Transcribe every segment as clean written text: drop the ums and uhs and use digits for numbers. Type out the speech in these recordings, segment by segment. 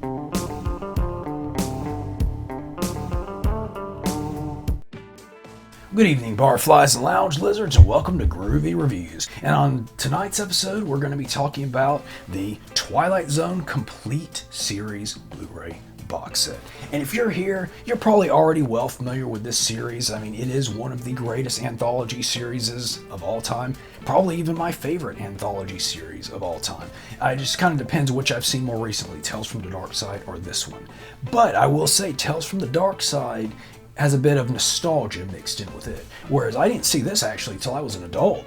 Good evening, barflies and lounge lizards, and welcome to Groovy Reviews. And on tonight's episode, we're going to be talking about the Twilight Zone Complete Series Blu-ray box set. And if you're here, you're probably already well familiar with this series. I mean, it is one of the greatest anthology series of all time. Probably even my favorite anthology series of all time. It just kind of depends which I've seen more recently, Tales from the Dark Side or this one. But I will say Tales from the Dark Side has a bit of nostalgia mixed in with it. Whereas I didn't see this actually till I was an adult.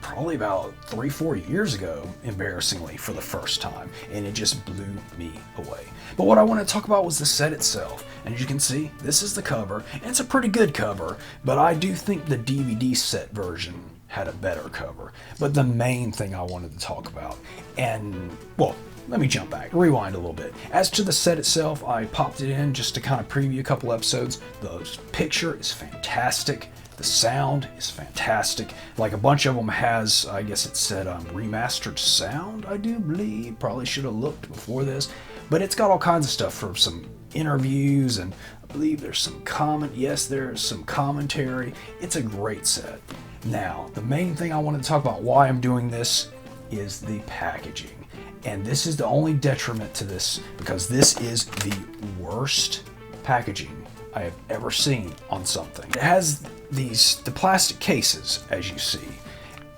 Probably about 3-4 years ago, embarrassingly, for the first time. And it just blew me away. But what I want to talk about was the set itself. And as you can see, this is the cover. And it's a pretty good cover. But I do think the DVD set version had a better cover. But the main thing I wanted to talk about, and, well, let me jump back, rewind a little bit. As to the set itself, I popped it in just to kind of preview a couple episodes. The picture is fantastic. The sound is fantastic. Like a bunch of them has, I guess it said remastered sound, I do believe. Probably should have looked before this. But it's got all kinds of stuff for some interviews, and I believe there's some there's some commentary. It's a great set. Now, the main thing I wanted to talk about why I'm doing this is the packaging. And this is the only detriment to this, because this is the worst packaging I have ever seen on something. It has the plastic cases, as you see.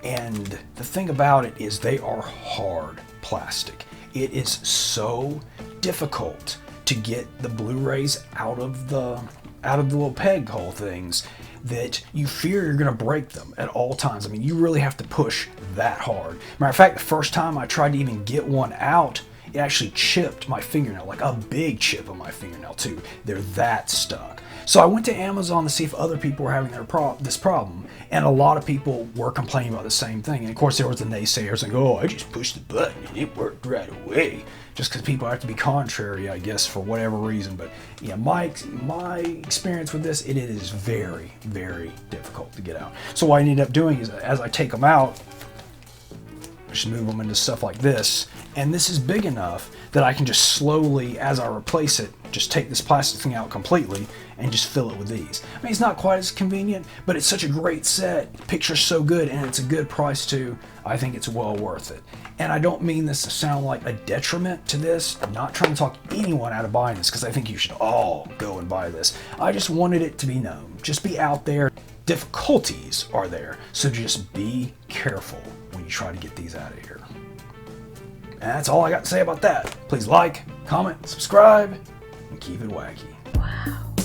And the thing about it is they are hard plastic. It is so difficult to get the Blu-rays out of the little peg hole things that you fear you're going to break them at all times. I mean, you really have to push that hard. Matter of fact, the first time I tried to even get one out, it actually chipped my fingernail, like a big chip on my fingernail too. They're that stuck. So I went to Amazon to see if other people were having this problem, and a lot of people were complaining about the same thing. And of course there was the naysayers and go, oh, I just pushed the button and it worked right away. Just because people have to be contrary, I guess, for whatever reason. But yeah, my experience with this, it is very, very difficult to get out. So what I ended up doing is, as I take them out, just move them into stuff like this, and this is big enough that I can just slowly, as I replace it, just take this plastic thing out completely and just fill it with these. I mean, it's not quite as convenient, but it's such a great set. The picture's so good, and it's a good price too. I think it's well worth it. And I don't mean this to sound like a detriment to this. I'm not trying to talk anyone out of buying this, because I think you should all go and buy this. I just wanted it to be known. Just be out there. Difficulties are there, so just be careful when you try to get these out of here. And that's all I got to say about that. Please like, comment, subscribe, and keep it wacky. Wow.